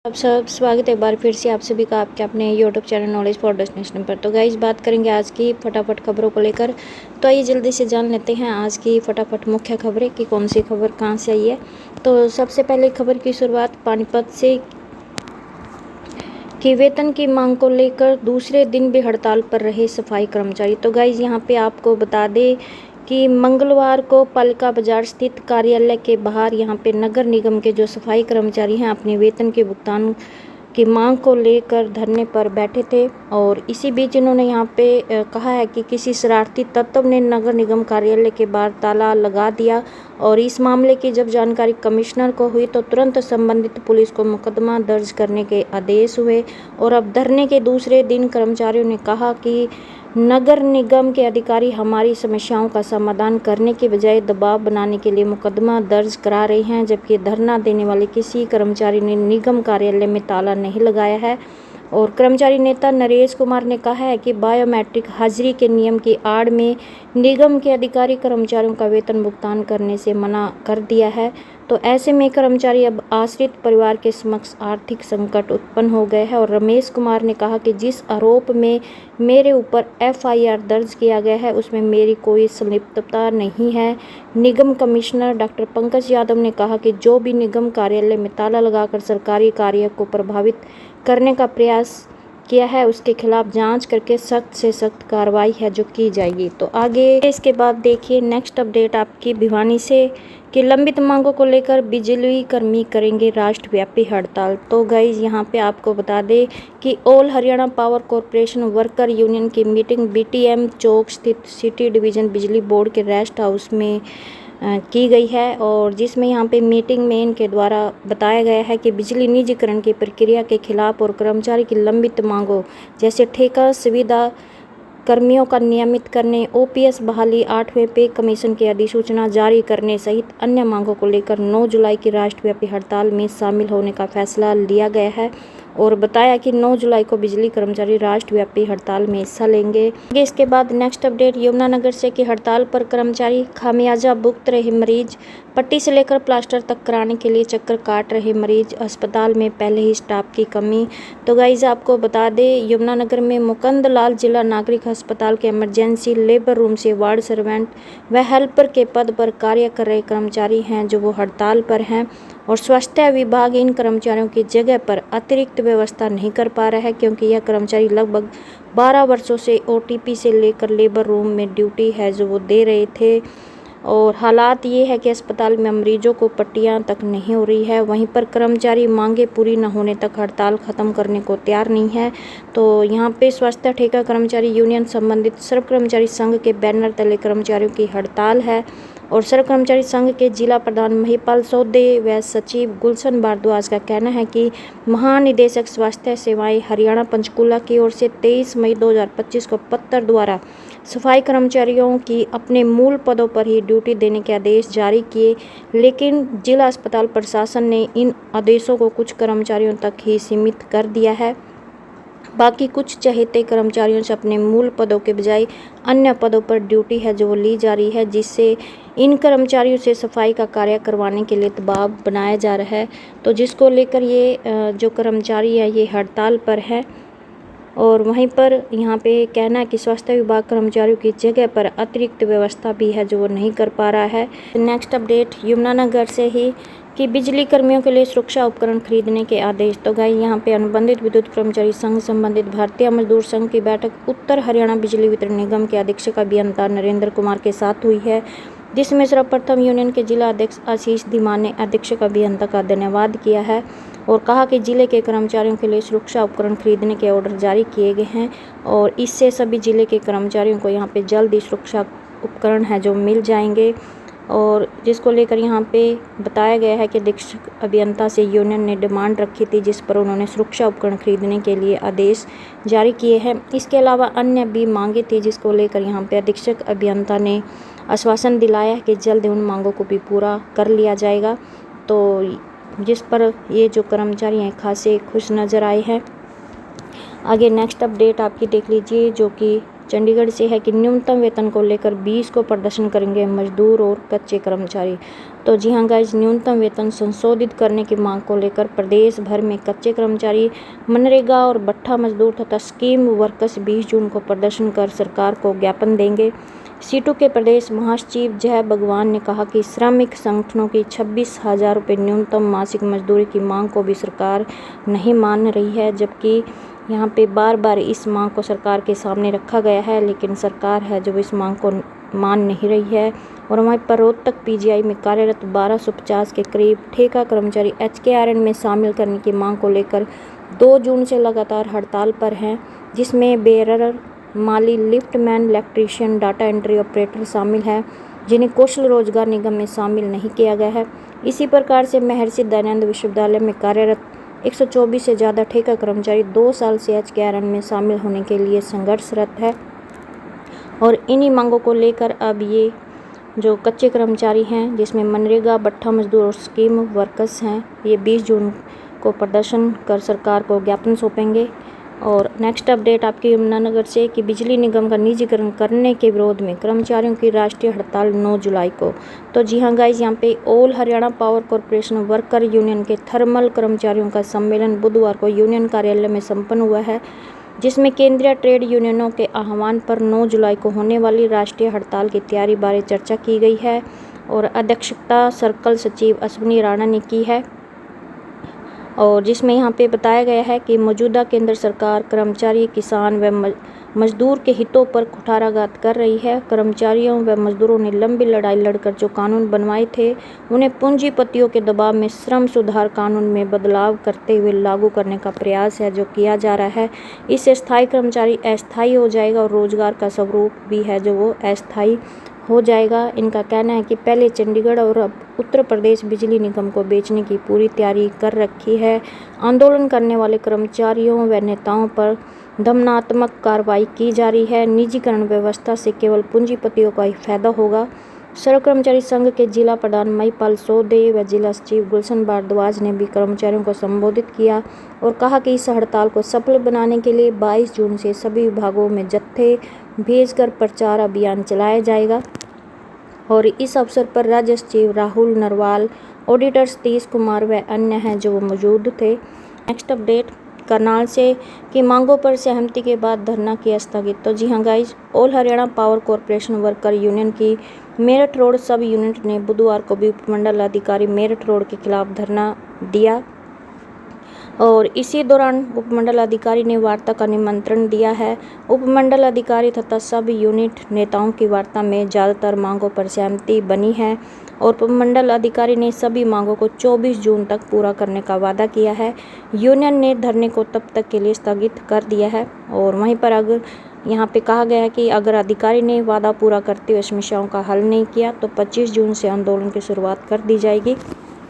आप सब स्वागत है एक बार फिर से आप सभी का आपके अपने YouTube channel knowledge for destination पर। तो गाइस बात करेंगे आज की फटाफट खबरों को लेकर। तो आइए जल्दी से जान लेते हैं आज की फटाफट मुख्य खबरें कि कौन सी खबर कहां से आई है। तो सबसे पहले खबर की शुरुआत पानीपत से कि वेतन की मांग को लेकर दूसरे दिन भी हड़ताल पर रहे सफाई कर्मचारी। तो गाइस यहाँ पे आपको बता दें कि मंगलवार को पालिका बाजार स्थित कार्यालय के बाहर यहाँ पे नगर निगम के जो सफाई कर्मचारी हैं अपने वेतन के भुगतान की मांग को लेकर धरने पर बैठे थे। और इसी बीच इन्होंने यहाँ पे कहा है कि किसी शरारती तत्व ने नगर निगम कार्यालय के बाहर ताला लगा दिया। और इस मामले की जब जानकारी कमिश्नर को हुई तो तुरंत संबंधित पुलिस को मुकदमा दर्ज करने के आदेश हुए। और अब धरने के दूसरे दिन कर्मचारियों ने कहा कि नगर निगम के अधिकारी हमारी समस्याओं का समाधान करने के बजाय दबाव बनाने के लिए मुकदमा दर्ज करा रहे हैं, जबकि धरना देने वाले किसी कर्मचारी ने निगम कार्यालय में ताला नहीं लगाया है। और कर्मचारी नेता नरेश कुमार ने कहा है कि बायोमेट्रिक हाजिरी के नियम की आड़ में निगम के अधिकारी कर्मचारियों का वेतन भुगतान करने से मना कर दिया है। तो ऐसे में कर्मचारी अब आश्रित परिवार के समक्ष आर्थिक संकट उत्पन्न हो गए हैं। और रमेश कुमार ने कहा कि जिस आरोप में मेरे ऊपर एफआईआर दर्ज किया गया है उसमें मेरी कोई संलिप्तता नहीं है। निगम कमिश्नर डॉक्टर पंकज यादव ने कहा कि जो भी निगम कार्यालय में ताला लगाकर सरकारी कार्य को प्रभावित करने का प्रयास किया है उसके खिलाफ जांच करके सख्त से सख्त कार्रवाई है जो की जाएगी। तो आगे इसके बाद देखिए नेक्स्ट अपडेट आपकी भिवानी से कि लंबित मांगों को लेकर बिजली कर्मी करेंगे राष्ट्रव्यापी हड़ताल। तो गाइज यहाँ पे आपको बता दें कि all Haryana power corporation worker union की मीटिंग बीटीएम चौक स्थित सिटी डिवीजन बिजली बोर्ड के रेस्ट हाउस में की गई है। और जिसमें यहाँ पे मीटिंग में इनके द्वारा बताया गया है कि बिजली निजीकरण की प्रक्रिया के खिलाफ और कर्मचारी की लंबित मांगों जैसे ठेका सुविधा कर्मियों का नियमित करने, ओपीएस बहाली, 8वें पे कमीशन की अधिसूचना जारी करने सहित अन्य मांगों को लेकर 9 जुलाई की राष्ट्रव्यापी हड़ताल में शामिल होने का फैसला लिया गया है। और बताया कि 9 जुलाई को बिजली कर्मचारी राष्ट्रव्यापी हड़ताल में हिस्सा लेंगे। इसके बाद नेक्स्ट अपडेट यमुनानगर से कि हड़ताल पर कर्मचारी, खामियाजा भुगत रहे मरीज, पट्टी से लेकर प्लास्टर तक कराने के लिए चक्कर काट रहे मरीज, अस्पताल में पहले ही स्टाफ की कमी। तो गाइज आपको बता दें यमुनानगर में मुकुंद लाल जिला नागरिक अस्पताल के इमरजेंसी लेबर रूम से वार्ड सर्वेंट व हेल्पर के पद पर कार्य कर रहे कर्मचारी हैं जो वो हड़ताल पर हैं। और स्वास्थ्य विभाग इन कर्मचारियों की जगह पर अतिरिक्त व्यवस्था नहीं कर पा रहा है क्योंकि यह कर्मचारी लगभग 12 वर्षों से ओटीपी से लेकर लेबर रूम में ड्यूटी है जो वो दे रहे थे। और हालात ये है कि अस्पताल में मरीजों को पट्टियां तक नहीं हो रही है। वहीं पर कर्मचारी मांगे पूरी न होने तक हड़ताल खत्म करने को तैयार नहीं है। तो यहाँ पे स्वास्थ्य ठेका कर्मचारी यूनियन संबंधित सर्व कर्मचारी संघ के बैनर तले कर्मचारियों की हड़ताल है। और सर्व कर्मचारी संघ के जिला प्रधान महिपाल सौदे व सचिव गुलशन भारद्वाज का कहना है कि महानिदेशक स्वास्थ्य सेवाएं हरियाणा पंचकूला की ओर से 23 मई 2025 को पत्र द्वारा सफाई कर्मचारियों की अपने मूल पदों पर ही ड्यूटी देने के आदेश जारी किए, लेकिन जिला अस्पताल प्रशासन ने इन आदेशों को कुछ कर्मचारियों तक ही सीमित कर दिया है। बाकी कुछ चहेते कर्मचारियों से अपने मूल पदों के बजाय अन्य पदों पर ड्यूटी है जो वो ली जा रही है, जिससे इन कर्मचारियों से सफाई का कार्य करवाने के लिए दबाव बनाया जा रहा है। तो जिसको लेकर ये जो कर्मचारी है ये हड़ताल पर है। और वहीं पर यहाँ पे कहना है कि स्वास्थ्य विभाग कर्मचारियों की जगह पर अतिरिक्त व्यवस्था भी है जो वो नहीं कर पा रहा है। नेक्स्ट अपडेट यमुनानगर से ही कि बिजली कर्मियों के लिए सुरक्षा उपकरण खरीदने के आदेश। तो गाइस यहाँ पे अनुबंधित विद्युत कर्मचारी संघ संबंधित भारतीय मजदूर संघ की बैठक उत्तर हरियाणा बिजली वितरण निगम के अधीक्षक अभियंता नरेंद्र कुमार के साथ हुई है, जिसमें सर्वप्रथम यूनियन के जिला अध्यक्ष आशीष धीमान ने अधीक्षक अभियंता का धन्यवाद किया है और कहा कि जिले के कर्मचारियों के लिए सुरक्षा उपकरण खरीदने के ऑर्डर जारी किए गए हैं और इससे सभी जिले के कर्मचारियों को यहाँ पे जल्द ही सुरक्षा उपकरण है जो मिल जाएंगे। और जिसको लेकर यहाँ पे बताया गया है कि अधीक्षक अभियंता से यूनियन ने डिमांड रखी थी जिस पर उन्होंने सुरक्षा उपकरण खरीदने के लिए आदेश जारी किए हैं। इसके अलावा अन्य भी मांगे थी जिसको लेकर यहाँ पे अधीक्षक अभियंता ने आश्वासन दिलाया कि जल्द उन मांगों को भी पूरा कर लिया जाएगा। तो जिस पर ये जो कर्मचारी हैं खासे खुश नज़र आए हैं। आगे नेक्स्ट अपडेट आपकी देख लीजिए जो कि चंडीगढ़ से है कि न्यूनतम वेतन को लेकर 20 को प्रदर्शन करेंगे मजदूर और कच्चे कर्मचारी। तो जी हाँ गाइज, न्यूनतम वेतन संशोधित करने की मांग को लेकर प्रदेश भर में कच्चे कर्मचारी, मनरेगा और भट्ठा मजदूर तथा स्कीम वर्कर्स 20 जून को प्रदर्शन कर सरकार को ज्ञापन देंगे। सीटू के प्रदेश महासचिव जय भगवान ने कहा कि श्रमिक संगठनों की 26,000 रुपये न्यूनतम मासिक मजदूरी की मांग को भी सरकार नहीं मान रही है, जबकि यहाँ पे बार बार इस मांग को सरकार के सामने रखा गया है, लेकिन सरकार है जो इस मांग को मान नहीं रही है। और वहीं पर रोहतक पीजीआई में कार्यरत 1250 के करीब ठेका कर्मचारी HKRN में शामिल करने की मांग को लेकर 2 जून से लगातार हड़ताल पर हैं, जिसमें बेरर, माली, liftman, electrician, data entry operator शामिल है, जिन्हें कौशल रोजगार निगम में शामिल नहीं किया गया है। इसी प्रकार से महर्षि दयानंद विश्वविद्यालय में कार्यरत 124 से ज़्यादा ठेका कर्मचारी 2 साल से HKRN में शामिल होने के लिए संघर्षरत है। और इन्हीं मांगों को लेकर अब ये जो कच्चे कर्मचारी हैं, जिसमें मनरेगा, भट्ठा मजदूर और स्कीम वर्कर्स हैं, ये 20 जून को प्रदर्शन कर सरकार को ज्ञापन सौंपेंगे। और नेक्स्ट अपडेट आपकी यमुनानगर से कि बिजली निगम का निजीकरण करने के विरोध में कर्मचारियों की राष्ट्रीय हड़ताल 9 जुलाई को। तो जी हाँ गाइज, यहाँ पे all Haryana power corporation worker union के थर्मल कर्मचारियों का सम्मेलन बुधवार को यूनियन कार्यालय में संपन्न हुआ है, जिसमें केंद्रीय ट्रेड यूनियनों के आह्वान पर 9 जुलाई को होने वाली राष्ट्रीय हड़ताल की तैयारी बारे चर्चा की गई है। और अध्यक्षता सर्कल सचिव अश्विनी राणा ने की है, और जिसमें यहाँ पे बताया गया है कि मौजूदा केंद्र सरकार कर्मचारी, किसान व मजदूर के हितों पर कुठाराघात कर रही है। कर्मचारियों व मजदूरों ने लंबी लड़ाई लड़कर जो कानून बनवाए थे, उन्हें पूंजीपतियों के दबाव में श्रम सुधार कानून में बदलाव करते हुए लागू करने का प्रयास है जो किया जा रहा है। इससे स्थायी कर्मचारी अस्थायी हो जाएगा और रोजगार का स्वरूप भी है जो वो अस्थायी हो जाएगा। इनका कहना है कि पहले चंडीगढ़ और अब उत्तर प्रदेश बिजली निगम को बेचने की पूरी तैयारी कर रखी है। आंदोलन करने वाले कर्मचारियों व नेताओं पर दमनात्मक कार्रवाई की जा रही है। निजीकरण व्यवस्था से केवल पूंजीपतियों का ही फायदा होगा। सर्व कर्मचारी संघ के जिला प्रधान महिपाल सोदे व जिला सचिव गुलशन भारद्वाज ने भी कर्मचारियों को संबोधित किया और कहा कि इस हड़ताल को सफल बनाने के लिए 22 जून से सभी विभागों में जत्थे भेजकर प्रचार अभियान चलाया जाएगा। और इस अवसर पर राज्य सचिव राहुल नरवाल, ऑडिटर सतीश कुमार व अन्य हैं जो मौजूद थे। नेक्स्ट अपडेट करनाल से कि मांगों पर सहमति के बाद धरना किया स्थगित। तो जी हाँ guys, all Haryana power corporation worker union की मेरठ रोड सब यूनिट ने बुधवार को भी उपमंडल अधिकारी मेरठ रोड के खिलाफ धरना दिया। और इसी दौरान उपमंडल अधिकारी ने वार्ता का निमंत्रण दिया है। उपमंडल अधिकारी तथा सब यूनिट नेताओं की वार्ता में ज़्यादातर मांगों पर सहमति बनी है और उपमंडल अधिकारी ने सभी मांगों को 24 जून तक पूरा करने का वादा किया है। यूनियन ने धरने को तब तक के लिए स्थगित कर दिया है। और वहीं पर अगर यहाँ पे कहा गया है कि अगर अधिकारी ने वादा पूरा करते हुए समस्याओं का हल नहीं किया तो 25 जून से आंदोलन की शुरुआत कर दी जाएगी।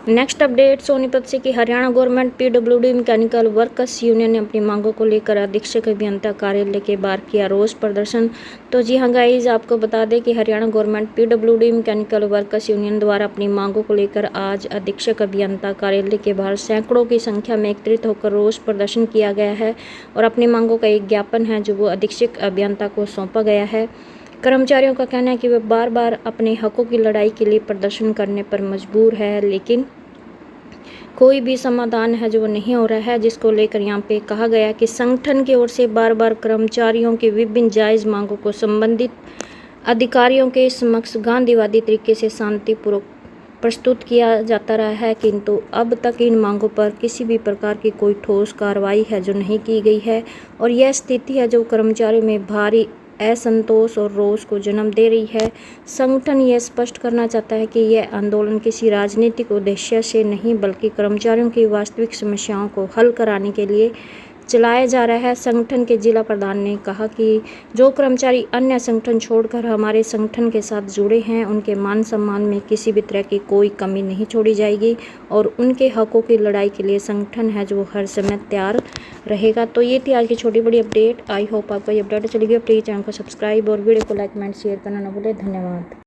नेक्स्ट अपडेट सोनीपत से कि Haryana government PWD mechanical workers union ने अपनी मांगों को लेकर अधीक्षक अभियंता कार्यालय के बाहर किया रोष प्रदर्शन। तो जी हाँ गाइज, आपको बता दें कि Haryana government PWD mechanical workers union द्वारा अपनी मांगों को लेकर आज अधीक्षक अभियंता कार्यालय के बाहर सैकड़ों की संख्या में एकत्रित होकर रोष प्रदर्शन किया गया है और अपनी मांगों का एक ज्ञापन है जो वो अधीक्षक अभियंता को सौंपा गया है। कर्मचारियों का कहना है कि वे बार बार अपने हकों की लड़ाई के लिए प्रदर्शन करने पर मजबूर है, लेकिन कोई भी समाधान है जो वो नहीं हो रहा है, जिसको लेकर यहाँ पे कहा गया कि संगठन की ओर से बार बार कर्मचारियों की विभिन्न जायज़ मांगों को संबंधित अधिकारियों के समक्ष गांधीवादी तरीके से शांतिपूर्वक प्रस्तुत किया जाता रहा है, किंतु अब तक इन मांगों पर किसी भी प्रकार की कोई ठोस कार्रवाई है जो नहीं की गई है। और यह स्थिति है जो कर्मचारियों में भारी असंतोष और रोष को जन्म दे रही है। संगठन यह स्पष्ट करना चाहता है कि यह आंदोलन किसी राजनीतिक उद्देश्य से नहीं बल्कि कर्मचारियों की वास्तविक समस्याओं को हल कराने के लिए चलाया जा रहा है। संगठन के जिला प्रधान ने कहा कि जो कर्मचारी अन्य संगठन छोड़कर हमारे संगठन के साथ जुड़े हैं, उनके मान सम्मान में किसी भी तरह की कोई कमी नहीं छोड़ी जाएगी और उनके हकों की लड़ाई के लिए संगठन है जो हर समय तैयार रहेगा। तो ये थी आज की छोटी बड़ी अपडेट। आई होप आपको ये अपडेट चली गई। प्लीज़ चैनल को सब्सक्राइब और वीडियो को लाइक, कमेंट, शेयर करना न भूलें। धन्यवाद।